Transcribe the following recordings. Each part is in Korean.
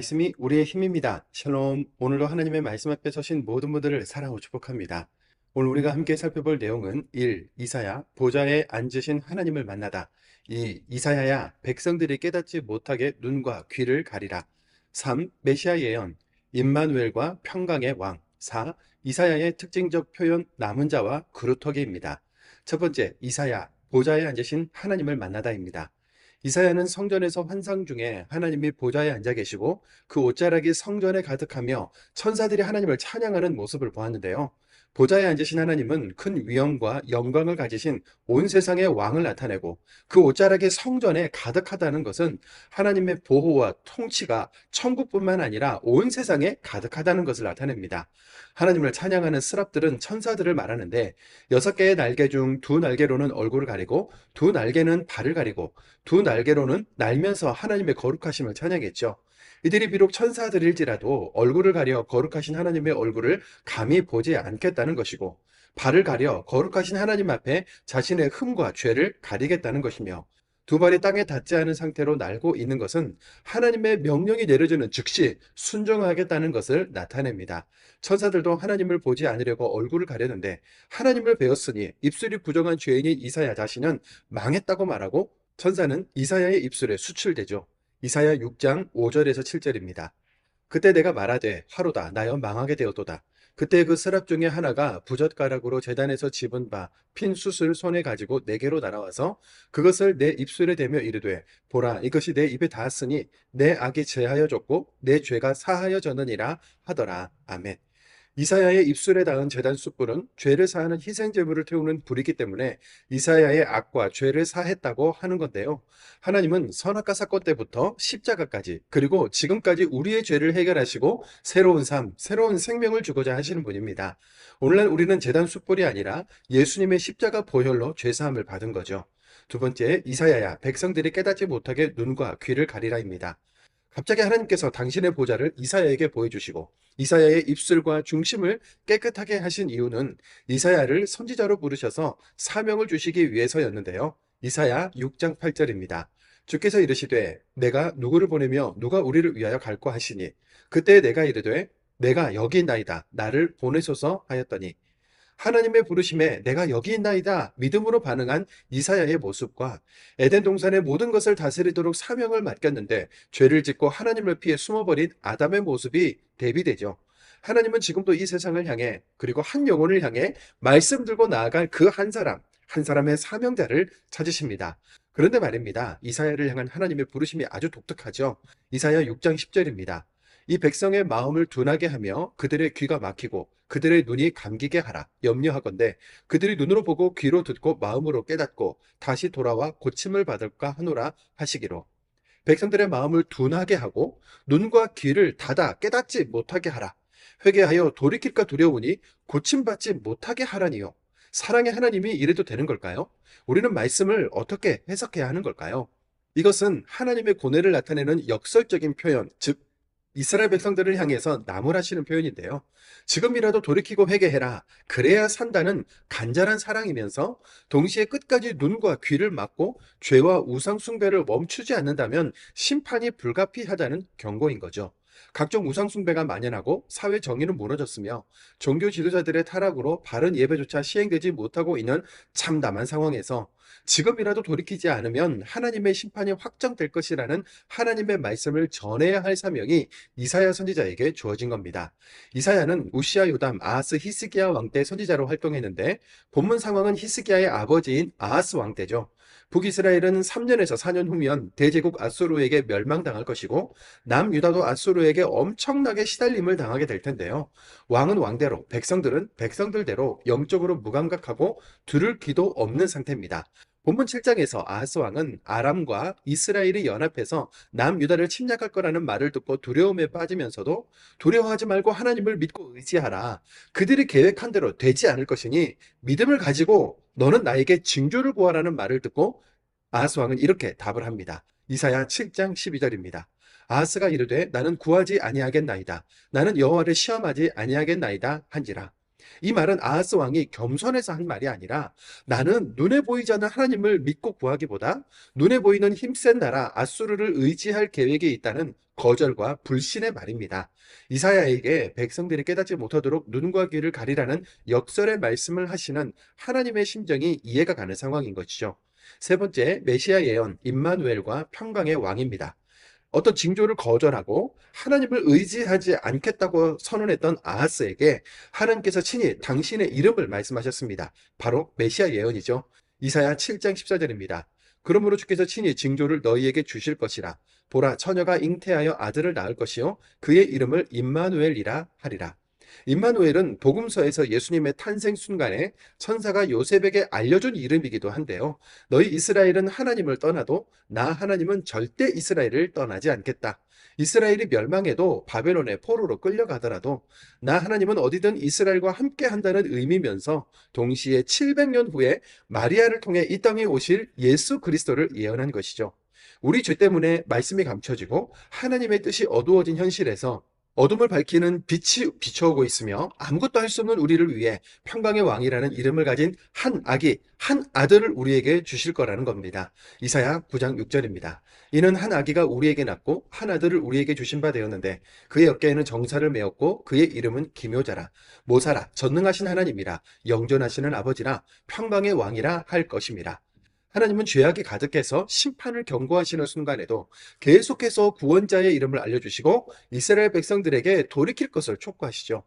말씀이 우리의 힘입니다. 샬롬. 오늘도 하나님의 말씀 앞에 서신 모든 분들을 사랑하고 축복합니다. 오늘 우리가 함께 살펴볼 내용은 1. 이사야 보좌에 앉으신 하나님을 만나다. 2. 이사야야 백성들이 깨닫지 못하게 눈과 귀를 가리라. 3. 메시아 예언 임마누엘과 평강의 왕. 4. 이사야의 특징적 표현 남은 자와 그루터기입니다. 첫 번째, 이사야 보좌에 앉으신 하나님을 만나다입니다. 이사야는 성전에서 환상 중에 하나님이 보좌에 앉아 계시고 그 옷자락이 성전에 가득하며 천사들이 하나님을 찬양하는 모습을 보았는데요. 보좌에 앉으신 하나님은 큰 위엄과 영광을 가지신 온 세상의 왕을 나타내고 그 옷자락이 성전에 가득하다는 것은 하나님의 보호와 통치가 천국뿐만 아니라 온 세상에 가득하다는 것을 나타냅니다. 하나님을 찬양하는 스랍들은 천사들을 말하는데 6개의 날개 중 2날개로는 얼굴을 가리고 2날개는 발을 가리고 2날개로는 날면서 하나님의 거룩하심을 찬양했죠. 이들이 비록 천사들일지라도 얼굴을 가려 거룩하신 하나님의 얼굴을 감히 보지 않겠다는 것이고 발을 가려 거룩하신 하나님 앞에 자신의 흠과 죄를 가리겠다는 것이며 두 발이 땅에 닿지 않은 상태로 날고 있는 것은 하나님의 명령이 내려지는 즉시 순종하겠다는 것을 나타냅니다. 천사들도 하나님을 보지 않으려고 얼굴을 가렸는데 하나님을 배웠으니 입술이 부정한 죄인인 이사야 자신은 망했다고 말하고 천사는 이사야의 입술에 수출되죠. 이사야 6장 5절에서 7절입니다. 그때 내가 말하되 화로다 나여 망하게 되었도다. 그때 그 스랍 중에 하나가 부젓가락으로 제단에서 집은 바 핀 숯을 손에 가지고 내게로 날아와서 그것을 내 입술에 대며 이르되 보라 이것이 내 입에 닿았으니 내 악이 제하여졌고 내 죄가 사하여졌느니라 하더라. 아멘. 이사야의 입술에 닿은 제단 숯불은 죄를 사하는 희생제물을 태우는 불이기 때문에 이사야의 악과 죄를 사했다고 하는 건데요. 하나님은 선악과 사건 때부터 십자가까지 그리고 지금까지 우리의 죄를 해결하시고 새로운 삶, 새로운 생명을 주고자 하시는 분입니다. 오늘날 우리는 제단 숯불이 아니라 예수님의 십자가 보혈로 죄사함을 받은 거죠. 두 번째, 이사야야 백성들이 깨닫지 못하게 눈과 귀를 가리라입니다. 갑자기 하나님께서 당신의 보좌를 이사야에게 보여주시고 이사야의 입술과 중심을 깨끗하게 하신 이유는 이사야를 선지자로 부르셔서 사명을 주시기 위해서였는데요. 이사야 6장 8절입니다. 주께서 이르시되 내가 누구를 보내며 누가 우리를 위하여 갈고 하시니 그때 내가 이르되 내가 여기 있나이다 나를 보내소서 하였더니 하나님의 부르심에 내가 여기 있나이다 믿음으로 반응한 이사야의 모습과 에덴 동산의 모든 것을 다스리도록 사명을 맡겼는데 죄를 짓고 하나님을 피해 숨어버린 아담의 모습이 대비되죠. 하나님은 지금도 이 세상을 향해 그리고 한 영혼을 향해 말씀 들고 나아갈 그 한 사람의 사명자를 찾으십니다. 그런데 말입니다. 이사야를 향한 하나님의 부르심이 아주 독특하죠. 이사야 6장 10절입니다. 이 백성의 마음을 둔하게 하며 그들의 귀가 막히고 그들의 눈이 감기게 하라 염려하건대 그들이 눈으로 보고 귀로 듣고 마음으로 깨닫고 다시 돌아와 고침을 받을까 하노라 하시기로. 백성들의 마음을 둔하게 하고 눈과 귀를 닫아 깨닫지 못하게 하라. 회개하여 돌이킬까 두려우니 고침받지 못하게 하라니요. 사랑의 하나님이 이래도 되는 걸까요? 우리는 말씀을 어떻게 해석해야 하는 걸까요? 이것은 하나님의 고뇌를 나타내는 역설적인 표현, 즉 이스라엘 백성들을 향해서 나무라시는 표현인데요. 지금이라도 돌이키고 회개해라. 그래야 산다는 간절한 사랑이면서 동시에 끝까지 눈과 귀를 막고 죄와 우상 숭배를 멈추지 않는다면 심판이 불가피하다는 경고인 거죠. 각종 우상 숭배가 만연하고 사회 정의는 무너졌으며 종교 지도자들의 타락으로 바른 예배조차 시행되지 못하고 있는 참담한 상황에서 지금이라도 돌이키지 않으면 하나님의 심판이 확정될 것이라는 하나님의 말씀을 전해야 할 사명이 이사야 선지자에게 주어진 겁니다. 이사야는 우시야 요담 아하스 히스기야 왕 때 선지자로 활동했는데 본문 상황은 히스기야의 아버지인 아하스 왕 때죠. 북이스라엘은 3년에서 4년 후면 대제국 아수르에게 멸망당할 것이고 남유다도 아수르에게 엄청나게 시달림을 당하게 될 텐데요. 왕은 왕대로 백성들은 백성들대로 영적으로 무감각하고 들을 귀도 없는 상태입니다. 본문 7장에서 아하스 왕은 아람과 이스라엘이 연합해서 남유다를 침략할 거라는 말을 듣고 두려움에 빠지면서도 두려워하지 말고 하나님을 믿고 의지하라. 그들이 계획한 대로 되지 않을 것이니 믿음을 가지고 너는 나에게 징조를 구하라는 말을 듣고 아하스 왕은 이렇게 답을 합니다. 이사야 7장 12절입니다. 아하스가 이르되 나는 구하지 아니하겠나이다. 나는 여호와를 시험하지 아니하겠나이다 한지라. 이 말은 아하스 왕이 겸손해서 한 말이 아니라 나는 눈에 보이지 않는 하나님을 믿고 구하기보다 눈에 보이는 힘센 나라 아수르를 의지할 계획이 있다는 거절과 불신의 말입니다. 이사야에게 백성들이 깨닫지 못하도록 눈과 귀를 가리라는 역설의 말씀을 하시는 하나님의 심정이 이해가 가는 상황인 것이죠. 세 번째, 메시아 예언 임마누엘과 평강의 왕입니다. 어떤 징조를 거절하고 하나님을 의지하지 않겠다고 선언했던 아하스에게 하나님께서 친히 당신의 이름을 말씀하셨습니다. 바로 메시아 예언이죠. 이사야 7장 14절입니다. 그러므로 주께서 친히 징조를 너희에게 주실 것이라. 보라, 처녀가 잉태하여 아들을 낳을 것이요 그의 이름을 임마누엘이라 하리라. 임마누엘은 복음서에서 예수님의 탄생 순간에 천사가 요셉에게 알려준 이름이기도 한데요. 너희 이스라엘은 하나님을 떠나도 나 하나님은 절대 이스라엘을 떠나지 않겠다. 이스라엘이 멸망해도 바벨론의 포로로 끌려가더라도 나 하나님은 어디든 이스라엘과 함께 한다는 의미면서 동시에 700년 후에 마리아를 통해 이 땅에 오실 예수 그리스도를 예언한 것이죠. 우리 죄 때문에 말씀이 감춰지고 하나님의 뜻이 어두워진 현실에서 어둠을 밝히는 빛이 비춰오고 있으며 아무것도 할 수 없는 우리를 위해 평강의 왕이라는 이름을 가진 한 아기, 한 아들을 우리에게 주실 거라는 겁니다. 이사야 9장 6절입니다. 이는 한 아기가 우리에게 낳고 한 아들을 우리에게 주신 바 되었는데 그의 어깨에는 정사를 메었고 그의 이름은 기묘자라, 모사라, 전능하신 하나님이라, 영존하시는 아버지라, 평강의 왕이라 할 것임이라. 하나님은 죄악이 가득해서 심판을 경고하시는 순간에도 계속해서 구원자의 이름을 알려주시고 이스라엘 백성들에게 돌이킬 것을 촉구하시죠.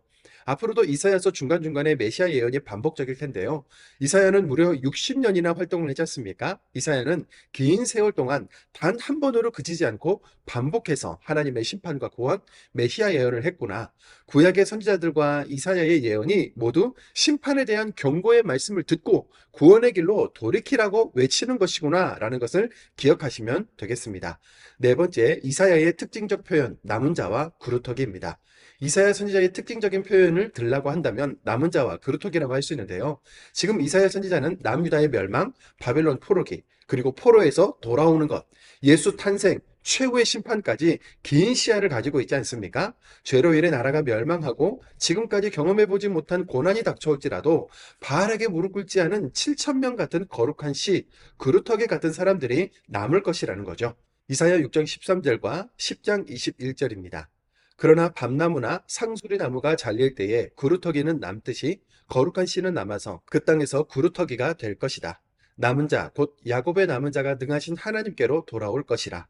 앞으로도 이사야서 중간중간에 메시아 예언이 반복적일 텐데요. 이사야는 무려 60년이나 활동을 했지 않습니까? 이사야는 긴 세월 동안 단 한 번으로 그치지 않고 반복해서 하나님의 심판과 구원, 메시아 예언을 했구나. 구약의 선지자들과 이사야의 예언이 모두 심판에 대한 경고의 말씀을 듣고 구원의 길로 돌이키라고 외치는 것이구나 라는 것을 기억하시면 되겠습니다. 네 번째, 이사야의 특징적 표현, 남은 자와 구루터기입니다. 이사야 선지자의 특징적인 표현을 들라고 한다면 남은 자와 그루터기라고 할 수 있는데요. 지금 이사야 선지자는 남유다의 멸망, 바벨론 포로기, 그리고 포로에서 돌아오는 것, 예수 탄생, 최후의 심판까지 긴 시야를 가지고 있지 않습니까? 죄로 인해 나라가 멸망하고 지금까지 경험해보지 못한 고난이 닥쳐올지라도 바알에게 무릎 꿇지 않은 7,000명 같은 거룩한 시, 그루터기 같은 사람들이 남을 것이라는 거죠. 이사야 6장 13절과 10장 21절입니다. 그러나 밤나무나 상수리 나무가 잘릴 때에 구루터기는 남듯이 거룩한 씨는 남아서 그 땅에서 구루터기가 될 것이다. 남은 자, 곧 야곱의 남은 자가 능하신 하나님께로 돌아올 것이라.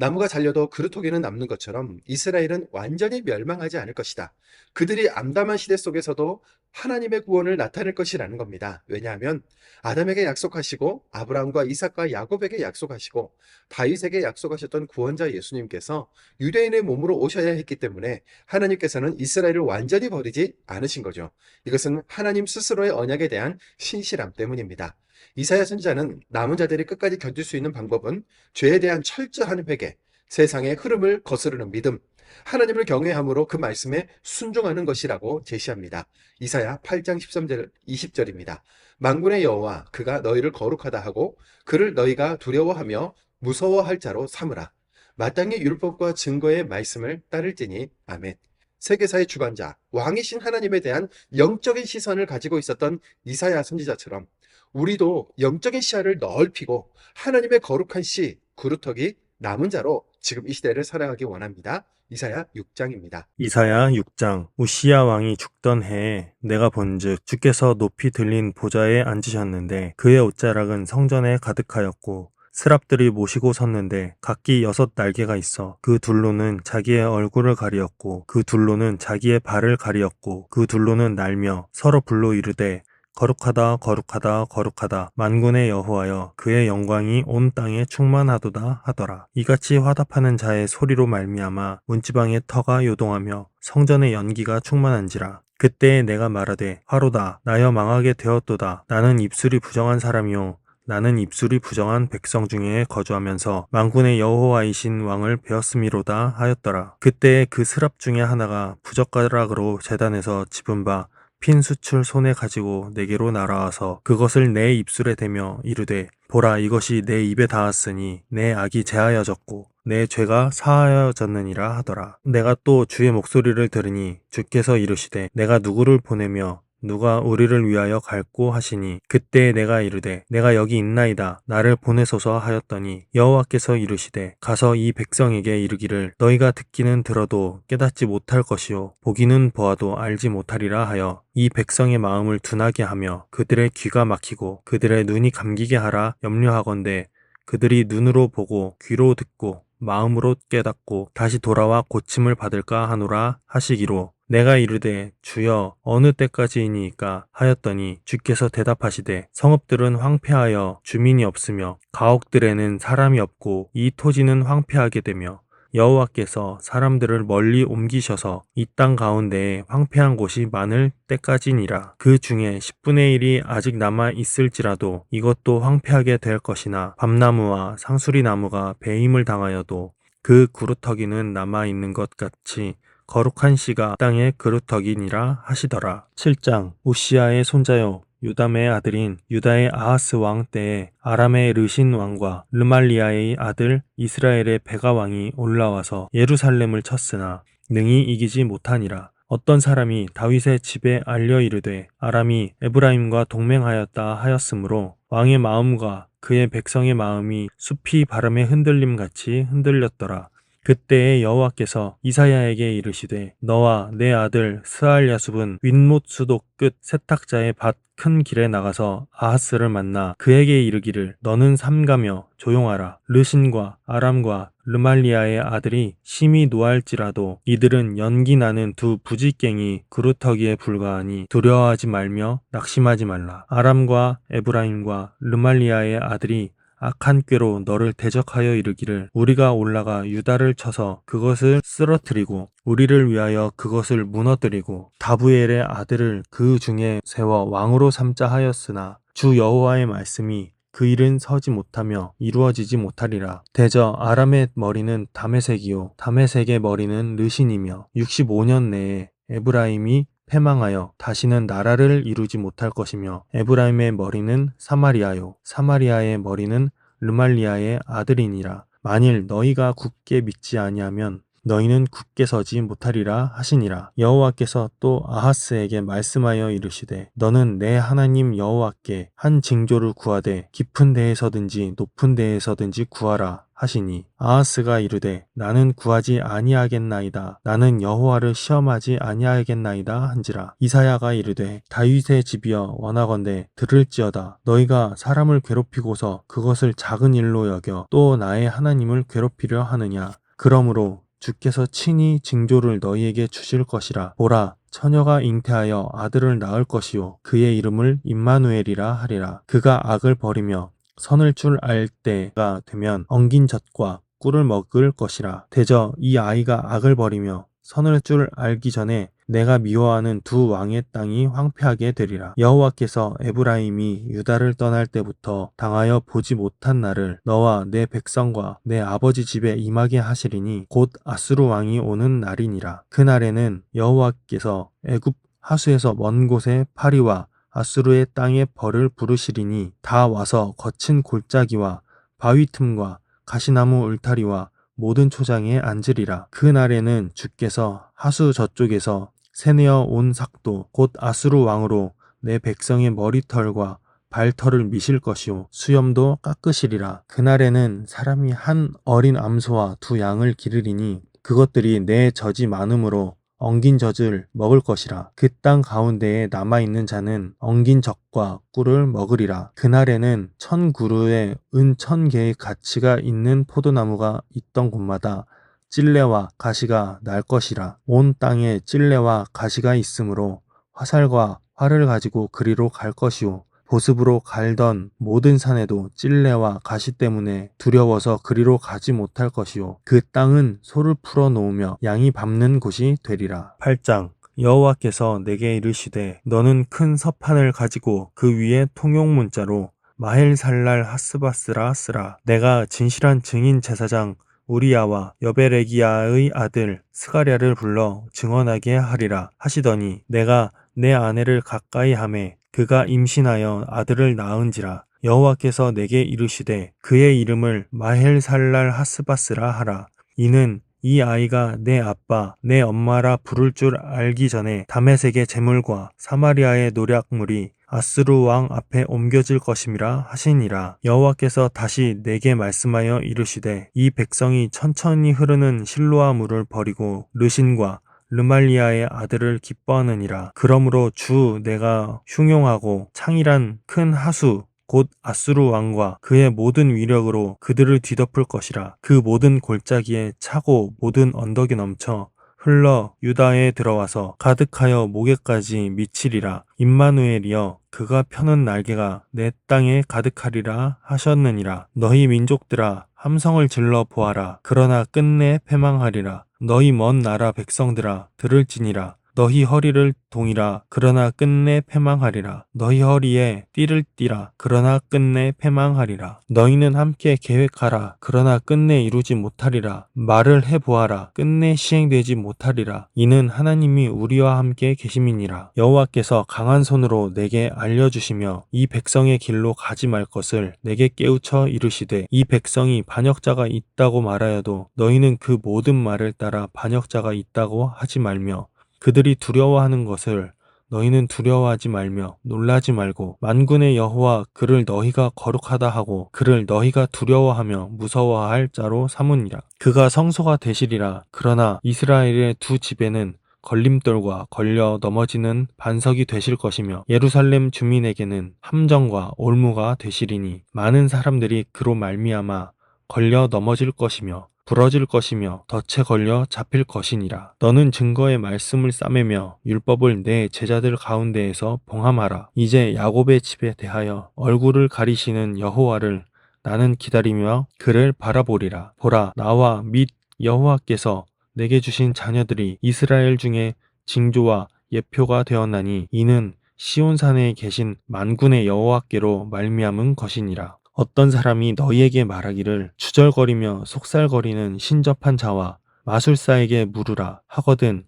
나무가 잘려도 그루터기는 남는 것처럼 이스라엘은 완전히 멸망하지 않을 것이다. 그들이 암담한 시대 속에서도 하나님의 구원을 나타낼 것이라는 겁니다. 왜냐하면 아담에게 약속하시고 아브라함과 이삭과 야곱에게 약속하시고 다윗에게 약속하셨던 구원자 예수님께서 유대인의 몸으로 오셔야 했기 때문에 하나님께서는 이스라엘을 완전히 버리지 않으신 거죠. 이것은 하나님 스스로의 언약에 대한 신실함 때문입니다. 이사야 선지자는 남은 자들이 끝까지 견딜 수 있는 방법은 죄에 대한 철저한 회개, 세상의 흐름을 거스르는 믿음, 하나님을 경외함으로 그 말씀에 순종하는 것이라고 제시합니다. 이사야 8장 13절 20절입니다. 만군의 여호와 그가 너희를 거룩하다 하고 그를 너희가 두려워하며 무서워할 자로 삼으라. 마땅히 율법과 증거의 말씀을 따를지니 아멘. 세계사의 주관자, 왕이신 하나님에 대한 영적인 시선을 가지고 있었던 이사야 선지자처럼 우리도 영적인 시야를 넓히고 하나님의 거룩한 씨, 구루터기, 남은 자로 지금 이 시대를 살아가기 원합니다. 이사야 6장입니다. 이사야 6장. 우시야 왕이 죽던 해에 내가 본즉 주께서 높이 들린 보좌에 앉으셨는데 그의 옷자락은 성전에 가득하였고 스랍들이 모시고 섰는데 각기 6 날개가 있어 그 둘로는 자기의 얼굴을 가리었고 그 둘로는 자기의 발을 가리었고 그 둘로는 날며 서로 불러 이르되 거룩하다 거룩하다 거룩하다 만군의 여호와여 그의 영광이 온 땅에 충만하도다 하더라. 이같이 화답하는 자의 소리로 말미암아 문지방의 터가 요동하며 성전의 연기가 충만한지라. 그때에 내가 말하되 화로다 나여 망하게 되었도다. 나는 입술이 부정한 사람이요 나는 입술이 부정한 백성 중에 거주하면서 만군의 여호와이신 왕을 배웠음이로다 하였더라. 그때에 그 스랍 중에 하나가 부젓가락으로 제단에서 집은 바 핀 수출 손에 가지고 내게로 날아와서 그것을 내 입술에 대며 이르되 보라 이것이 내 입에 닿았으니 내 악이 제하여졌고 내 죄가 사하여졌느니라 하더라. 내가 또 주의 목소리를 들으니 주께서 이르시되 내가 누구를 보내며 누가 우리를 위하여 갈꼬 하시니 그때 내가 이르되 내가 여기 있나이다 나를 보내소서 하였더니 여호와께서 이르시되 가서 이 백성에게 이르기를 너희가 듣기는 들어도 깨닫지 못할 것이요 보기는 보아도 알지 못하리라 하여 이 백성의 마음을 둔하게 하며 그들의 귀가 막히고 그들의 눈이 감기게 하라 염려하건대 그들이 눈으로 보고 귀로 듣고 마음으로 깨닫고 다시 돌아와 고침을 받을까 하노라 하시기로 내가 이르되 주여 어느 때까지이니까 하였더니 주께서 대답하시되 성읍들은 황폐하여 주민이 없으며 가옥들에는 사람이 없고 이 토지는 황폐하게 되며 여호와께서 사람들을 멀리 옮기셔서 이 땅 가운데에 황폐한 곳이 많을 때까지니라. 그 중에 10분의 1이 아직 남아 있을지라도 이것도 황폐하게 될 것이나 밤나무와 상수리 나무가 배임을 당하여도 그 그루터기는 남아 있는 것 같이 거룩한 씨가 땅의 그루터기니라 하시더라. 7장 우시아의 손자요 요담의 아들인 유다의 아하스 왕 때에 아람의 르신 왕과 르말리아의 아들 이스라엘의 베가 왕이 올라와서 예루살렘을 쳤으나 능히 이기지 못하니라. 어떤 사람이 다윗의 집에 알려 이르되 아람이 에브라임과 동맹하였다 하였으므로 왕의 마음과 그의 백성의 마음이 숲이 바람의 흔들림 같이 흔들렸더라. 그때에 여호와께서 이사야에게 이르시되 너와 내 아들 스알야숲은 윗못 수도 끝 세탁자의 밭 큰 길에 나가서 아하스를 만나 그에게 이르기를 너는 삼가며 조용하라. 르신과 아람과 르말리아의 아들이 심히 노할지라도 이들은 연기 나는 두 부지깽이 그루터기에 불과하니 두려워하지 말며 낙심하지 말라. 아람과 에브라임과 르말리아의 아들이 악한 꾀로 너를 대적하여 이르기를 우리가 올라가 유다를 쳐서 그것을 쓰러뜨리고 우리를 위하여 그것을 무너뜨리고 다부엘의 아들을 그 중에 세워 왕으로 삼자 하였으나 주 여호와의 말씀이 그 일은 서지 못하며 이루어지지 못하리라. 대저 아람의 머리는 다메섹이요 다메섹의 머리는 르신이며 65년 내에 에브라임이 패망하여 다시는 나라를 이루지 못할 것이며 에브라임의 머리는 사마리아요 사마리아의 머리는 르말리아의 아들이니라. 만일 너희가 굳게 믿지 아니하면 너희는 굳게 서지 못하리라 하시니라. 여호와께서 또 아하스에게 말씀하여 이르시되 너는 내 하나님 여호와께 한 징조를 구하되 깊은 데에서든지 높은 데에서든지 구하라 하시니 아하스가 이르되 나는 구하지 아니하겠나이다. 나는 여호와를 시험하지 아니하겠나이다 한지라. 이사야가 이르되 다윗의 집이여 원하건대 들을지어다. 너희가 사람을 괴롭히고서 그것을 작은 일로 여겨 또 나의 하나님을 괴롭히려 하느냐. 그러므로 주께서 친히 징조를 너희에게 주실 것이라. 보라 처녀가 잉태하여 아들을 낳을 것이요 그의 이름을 임마누엘이라 하리라. 그가 악을 버리며 선을 줄 알 때가 되면 엉긴 젖과 꿀을 먹을 것이라. 대저 이 아이가 악을 버리며 선을 줄 알기 전에 내가 미워하는 두 왕의 땅이 황폐하게 되리라. 여호와께서 에브라임이 유다를 떠날 때부터 당하여 보지 못한 날을 너와 내 백성과 내 아버지 집에 임하게 하시리니 곧 아수르 왕이 오는 날이니라. 그날에는 여호와께서 애굽 하수에서 먼 곳에 파리와 아수르의 땅에 벌을 부르시리니 다 와서 거친 골짜기와 바위 틈과 가시나무 울타리와 모든 초장에 앉으리라. 그 날에는 주께서 하수 저쪽에서 새내어 온 삭도 곧 아수르 왕으로 내 백성의 머리털과 발털을 미실 것이요 수염도 깎으시리라. 그날에는 사람이 한 어린 암소와 두 양을 기르리니 그것들이 내 젖이 많음으로 엉긴 젖을 먹을 것이라. 그 땅 가운데에 남아있는 자는 엉긴 젖과 꿀을 먹으리라. 그날에는 1000그루의 은 1000개의 가치가 있는 포도나무가 있던 곳마다 찔레와 가시가 날 것이라. 온 땅에 찔레와 가시가 있으므로 화살과 활을 가지고 그리로 갈 것이요 보습으로 갈던 모든 산에도 찔레와 가시 때문에 두려워서 그리로 가지 못할 것이요 그 땅은 소를 풀어 놓으며 양이 밟는 곳이 되리라. 8장 여호와께서 내게 이르시되 너는 큰 서판을 가지고 그 위에 통용 문자로 마헬살랄 하스바스라 쓰라. 내가 진실한 증인 제사장 우리야와 여베레기야의 아들 스가랴를 불러 증언하게 하리라 하시더니 내가 내 아내를 가까이 하매 그가 임신하여 아들을 낳은지라. 여호와께서 내게 이르시되 그의 이름을 마헬살랄 하스바스라 하라. 이는 이 아이가 내 아빠, 내 엄마라 부를 줄 알기 전에 다메섹의 재물과 사마리아의 노략물이 아스루 왕 앞에 옮겨질 것임이라 하시니라. 여호와께서 다시 내게 말씀하여 이르시되 이 백성이 천천히 흐르는 실로아 물을 버리고 르신과 르말리아의 아들을 기뻐하느니라. 그러므로 주 내가 흉용하고 창일한 큰 하수 곧 아수르 왕과 그의 모든 위력으로 그들을 뒤덮을 것이라. 그 모든 골짜기에 차고 모든 언덕이 넘쳐 흘러 유다에 들어와서 가득하여 목에까지 미치리라. 임마누엘이여 그가 펴는 날개가 내 땅에 가득하리라 하셨느니라. 너희 민족들아 함성을 질러 보아라. 그러나 끝내 패망하리라. 너희 먼 나라 백성들아 들을지니라. 너희 허리를 동이라. 그러나 끝내 패망하리라. 너희 허리에 띠를 띠라. 그러나 끝내 패망하리라. 너희는 함께 계획하라. 그러나 끝내 이루지 못하리라. 말을 해보아라. 끝내 시행되지 못하리라. 이는 하나님이 우리와 함께 계심이니라. 여호와께서 강한 손으로 내게 알려주시며 이 백성의 길로 가지 말 것을 내게 깨우쳐 이르시되 이 백성이 반역자가 있다고 말하여도 너희는 그 모든 말을 따라 반역자가 있다고 하지 말며 그들이 두려워하는 것을 너희는 두려워하지 말며 놀라지 말고 만군의 여호와 그를 너희가 거룩하다 하고 그를 너희가 두려워하며 무서워할 자로 삼으니라. 그가 성소가 되시리라. 그러나 이스라엘의 두 집에는 걸림돌과 걸려 넘어지는 반석이 되실 것이며 예루살렘 주민에게는 함정과 올무가 되시리니 많은 사람들이 그로 말미암아 걸려 넘어질 것이며 부러질 것이며 덫에 걸려 잡힐 것이니라. 너는 증거의 말씀을 싸매며 율법을 내 제자들 가운데에서 봉함하라. 이제 야곱의 집에 대하여 얼굴을 가리시는 여호와를 나는 기다리며 그를 바라보리라. 보라 나와 및 여호와께서 내게 주신 자녀들이 이스라엘 중에 징조와 예표가 되었나니 이는 시온산에 계신 만군의 여호와께로 말미암은 것이니라. 어떤 사람이 너희에게 말하기를 주절거리며 속살거리는 신접한 자와 마술사에게 물으라 하거든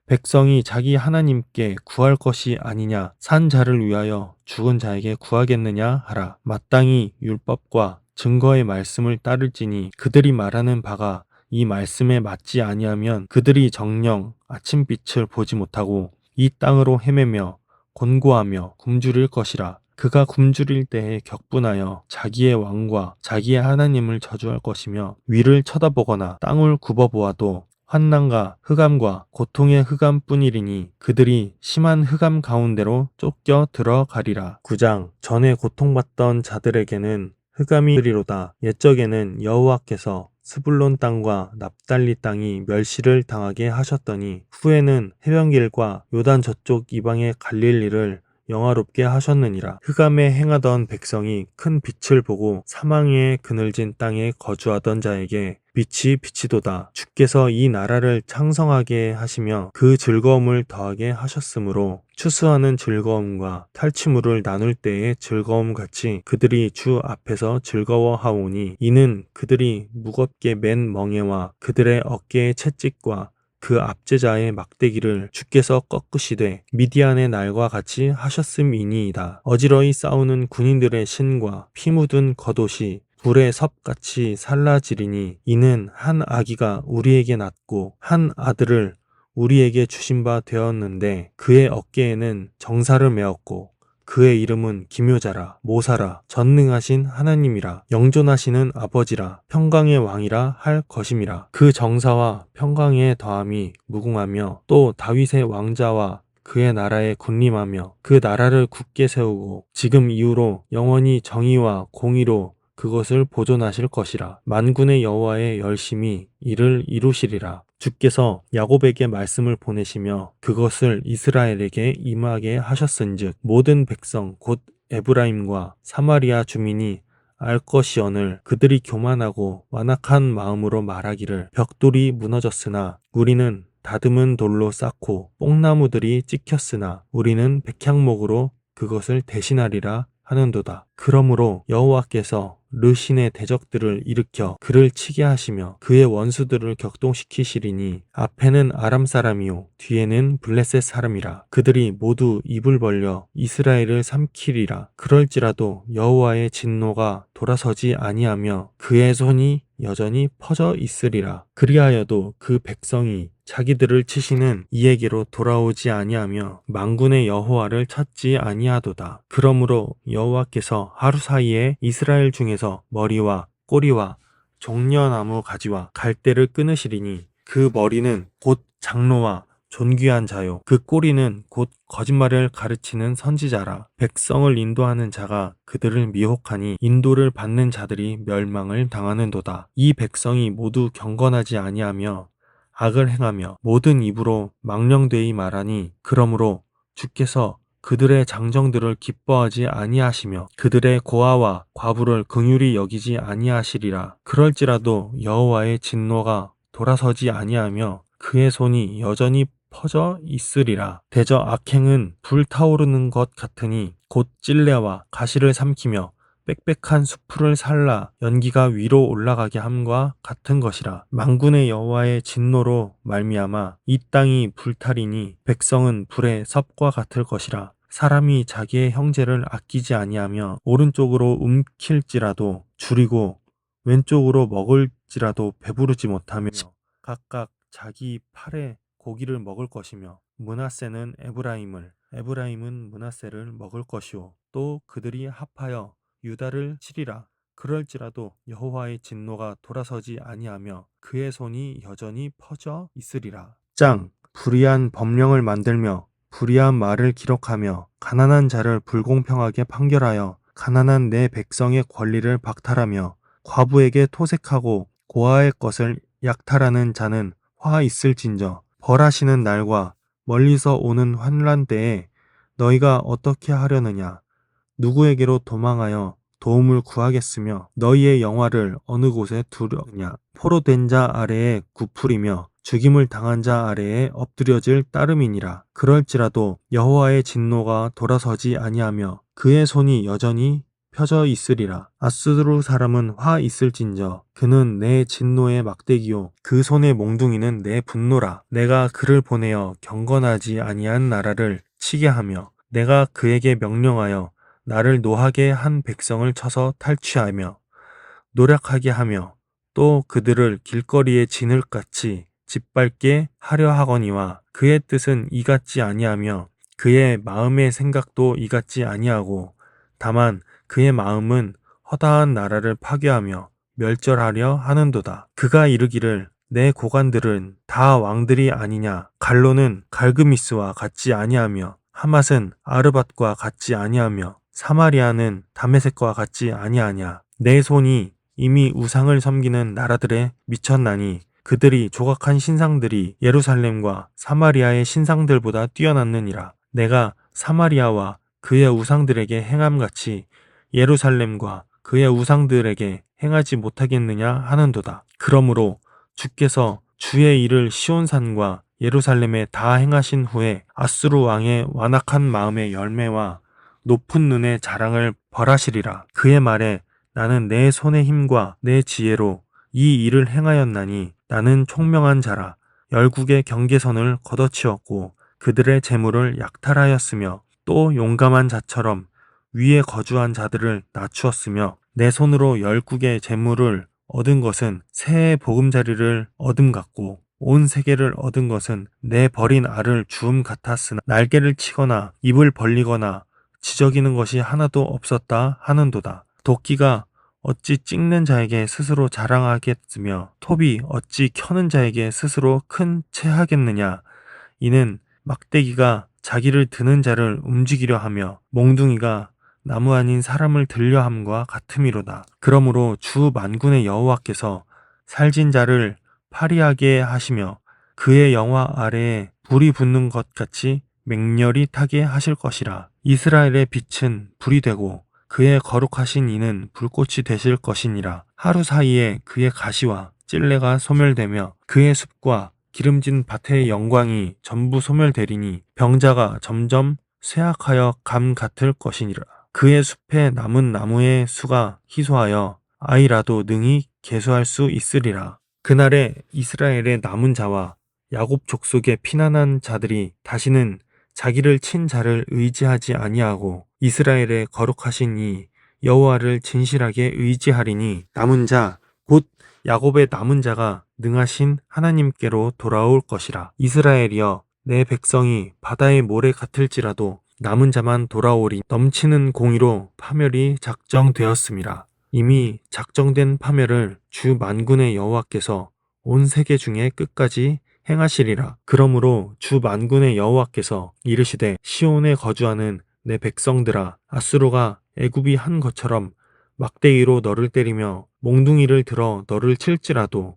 백성이 자기 하나님께 구할 것이 아니냐 산 자를 위하여 죽은 자에게 구하겠느냐 하라. 마땅히 율법과 증거의 말씀을 따를지니 그들이 말하는 바가 이 말씀에 맞지 아니하면 그들이 정녕 아침빛을 보지 못하고 이 땅으로 헤매며 곤고하며 굶주릴 것이라. 그가 굶주릴 때에 격분하여 자기의 왕과 자기의 하나님을 저주할 것이며 위를 쳐다보거나 땅을 굽어보아도 환난과 흑암과 고통의 흑암뿐이리니 그들이 심한 흑암 가운데로 쫓겨 들어가리라. 9장 전에 고통받던 자들에게는 흑암이 되리로다. 옛적에는 여호와께서 스불론 땅과 납달리 땅이 멸시를 당하게 하셨더니 후에는 해변길과 요단 저쪽 이방의 갈릴리를 영화롭게 하셨느니라. 흑암에 행하던 백성이 큰 빛을 보고 사망의 그늘진 땅에 거주하던 자에게 빛이 비치도다. 주께서 이 나라를 창성하게 하시며 그 즐거움을 더하게 하셨으므로 추수하는 즐거움과 탈취물을 나눌 때의 즐거움 같이 그들이 주 앞에서 즐거워하오니 이는 그들이 무겁게 맨 멍에와 그들의 어깨의 채찍과 그 압제자의 막대기를 주께서 꺾으시되 미디안의 날과 같이 하셨음이니이다. 어지러이 싸우는 군인들의 신과 피 묻은 겉옷이 불의 섭같이 살라지리니 이는 한 아기가 우리에게 낳고 한 아들을 우리에게 주신 바 되었는데 그의 어깨에는 정사를 메었고 그의 이름은 기묘자라 모사라 전능하신 하나님이라 영존하시는 아버지라 평강의 왕이라 할 것임이라. 그 정사와 평강의 더함이 무궁하며 또 다윗의 왕자와 그의 나라에 군림하며 그 나라를 굳게 세우고 지금 이후로 영원히 정의와 공의로 그것을 보존하실 것이라. 만군의 여호와의 열심히 이를 이루시리라. 주께서 야곱에게 말씀을 보내시며 그것을 이스라엘에게 임하게 하셨은즉 모든 백성 곧 에브라임과 사마리아 주민이 알 것이오늘 그들이 교만하고 완악한 마음으로 말하기를 벽돌이 무너졌으나 우리는 다듬은 돌로 쌓고 뽕나무들이 찍혔으나 우리는 백향목으로 그것을 대신하리라 하는도다. 그러므로 여호와께서 르신의 대적들을 일으켜 그를 치게 하시며 그의 원수들을 격동시키시리니 앞에는 아람 사람이요 뒤에는 블레셋 사람이라. 그들이 모두 입을 벌려 이스라엘을 삼키리라. 그럴지라도 여호와의 진노가 돌아서지 아니하며 그의 손이 여전히 퍼져 있으리라. 그리하여도 그 백성이 자기들을 치시는 이에게로 돌아오지 아니하며 만군의 여호와를 찾지 아니하도다. 그러므로 여호와께서 하루 사이에 이스라엘 중에서 머리와 꼬리와 종려나무 가지와 갈대를 끊으시리니 그 머리는 곧 장로와 존귀한 자요 그 꼬리는 곧 거짓말을 가르치는 선지자라. 백성을 인도하는 자가 그들을 미혹하니 인도를 받는 자들이 멸망을 당하는도다. 이 백성이 모두 경건하지 아니하며 악을 행하며 모든 입으로 망령되이 말하니 그러므로 주께서 그들의 장정들을 기뻐하지 아니하시며 그들의 고아와 과부를 긍휼히 여기지 아니하시리라. 그럴지라도 여호와의 진노가 돌아서지 아니하며 그의 손이 여전히 퍼져 있으리라. 대저 악행은 불타오르는 것 같으니 곧 찔레와 가시를 삼키며 빽빽한 수풀을 살라 연기가 위로 올라가게 함과 같은 것이라. 만군의 여호와의 진노로 말미암아 이 땅이 불타리니 백성은 불의 섭과 같을 것이라. 사람이 자기의 형제를 아끼지 아니하며 오른쪽으로 움킬지라도 줄이고 왼쪽으로 먹을지라도 배부르지 못하며 각각 자기 팔에 고기를 먹을 것이며 므낫세는 에브라임은 므낫세를 먹을 것이요 또 그들이 합하여 유다를 치리라. 그럴지라도 여호와의 진노가 돌아서지 아니하며 그의 손이 여전히 퍼져 있으리라. 불의한 법령을 만들며 불의한 말을 기록하며 가난한 자를 불공평하게 판결하여 가난한 내 백성의 권리를 박탈하며 과부에게 토색하고 고아의 것을 약탈하는 자는 화 있을진저. 벌하시는 날과 멀리서 오는 환란 때에 너희가 어떻게 하려느냐? 누구에게로 도망하여 도움을 구하겠으며 너희의 영화를 어느 곳에 두려냐? 포로된 자 아래에 굽으리며 죽임을 당한 자 아래에 엎드려질 따름이니라. 그럴지라도 여호와의 진노가 돌아서지 아니하며 그의 손이 여전히 펴져 있으리라. 아수르 사람은 화 있을진저 그는 내 진노의 막대기요 그 손의 몽둥이는 내 분노라. 내가 그를 보내어 경건하지 아니한 나라를 치게 하며 내가 그에게 명령하여 나를 노하게 한 백성을 쳐서 탈취하며 노력하게 하며 또 그들을 길거리에 진흙같이 짓밟게 하려 하거니와 그의 뜻은 이같지 아니하며 그의 마음의 생각도 이같지 아니하고 다만 그의 마음은 허다한 나라를 파괴하며 멸절하려 하는도다. 그가 이르기를 내 고관들은 다 왕들이 아니냐. 갈로는 갈그미스와 같지 아니하며 하맛은 아르밧과 같지 아니하며 사마리아는 다메섹과 같지 아니하냐. 내 손이 이미 우상을 섬기는 나라들에 미쳤나니 그들이 조각한 신상들이 예루살렘과 사마리아의 신상들보다 뛰어났느니라. 내가 사마리아와 그의 우상들에게 행함같이 예루살렘과 그의 우상들에게 행하지 못하겠느냐 하는도다. 그러므로 주께서 주의 일을 시온산과 예루살렘에 다 행하신 후에 아수르 왕의 완악한 마음의 열매와 높은 눈의 자랑을 벌하시리라. 그의 말에 나는 내 손의 힘과 내 지혜로 이 일을 행하였나니 나는 총명한 자라. 열국의 경계선을 걷어치웠고 그들의 재물을 약탈하였으며 또 용감한 자처럼 위에 거주한 자들을 낮추었으며 내 손으로 열국의 재물을 얻은 것은 새의 보금자리를 얻음 같고 온 세계를 얻은 것은 내 버린 알을 주움 같았으나 날개를 치거나 입을 벌리거나 지저귀는 것이 하나도 없었다 하는도다. 도끼가 어찌 찍는 자에게 스스로 자랑하겠으며 톱이 어찌 켜는 자에게 스스로 큰 체하겠느냐. 이는 막대기가 자기를 드는 자를 움직이려 하며 몽둥이가 나무 아닌 사람을 들려 함과 같음이로다. 그러므로 주 만군의 여호와께서 살진 자를 파리하게 하시며 그의 영화 아래에 불이 붙는 것 같이 맹렬히 타게 하실 것이라. 이스라엘의 빛은 불이 되고 그의 거룩하신 이는 불꽃이 되실 것이니라. 하루 사이에 그의 가시와 찔레가 소멸되며 그의 숲과 기름진 밭의 영광이 전부 소멸되리니 병자가 점점 쇠약하여 감 같을 것이니라. 그의 숲에 남은 나무의 수가 희소하여 아이라도 능히 계수할 수 있으리라. 그날에 이스라엘의 남은 자와 야곱 족속의 피난한 자들이 다시는 자기를 친 자를 의지하지 아니하고 이스라엘의 거룩하신 이 여호와를 진실하게 의지하리니 남은 자 곧 야곱의 남은 자가 능하신 하나님께로 돌아올 것이라. 이스라엘이여, 내 백성이 바다의 모래 같을지라도 남은 자만 돌아오리. 넘치는 공의로 파멸이 작정되었음이라. 이미 작정된 파멸을 주 만군의 여호와께서 온 세계 중에 끝까지 행하시리라. 그러므로 주 만군의 여호와께서 이르시되, 시온에 거주하는 내 백성들아, 아수르가 애굽이 한 것처럼 막대기로 너를 때리며 몽둥이를 들어 너를 칠지라도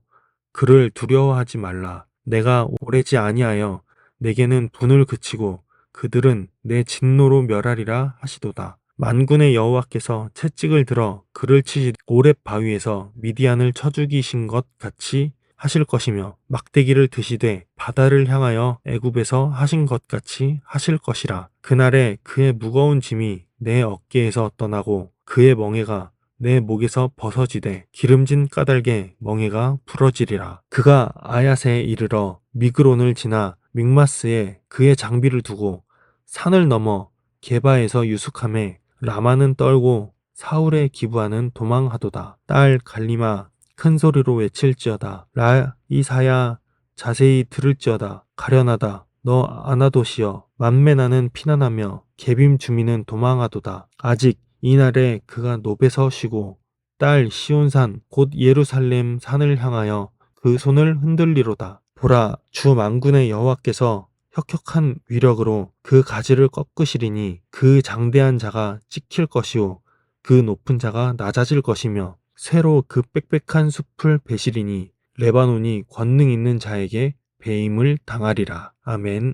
그를 두려워하지 말라. 내가 오래지 아니하여 내게는 분을 그치고 그들은 내 진노로 멸하리라 하시도다. 만군의 여호와께서 채찍을 들어 그를 치시 오렙 바위에서 미디안을 쳐 죽이신 것 같이 하실 것이며, 막대기를 드시되 바다를 향하여 애굽에서 하신 것 같이 하실 것이라. 그날에 그의 무거운 짐이 내 어깨에서 떠나고 그의 멍에가 내 목에서 벗어지되 기름진 까닭에 멍에가 부러지리라. 그가 아얏에 이르러 미그론을 지나 믹마스에 그의 장비를 두고 산을 넘어 게바에서 유숙하매 라마는 떨고 사울의 기부하는 도망하도다. 딸 갈리마 큰 소리로 외칠지어다. 라 이사야 자세히 들을지어다. 가련하다. 너 아나도시여, 만메나는 피난하며 게빔 주민은 도망하도다. 아직 이날에 그가 노베서 쉬고 딸 시온산 곧 예루살렘 산을 향하여 그 손을 흔들리로다. 보라, 주 만군의 여호와께서 혁혁한 위력으로 그 가지를 꺾으시리니 그 장대한 자가 찍힐 것이요 그 높은 자가 낮아질 것이며, 새로 그 빽빽한 숲을 베시리니 레바논이 권능 있는 자에게 배임을 당하리라. 아멘.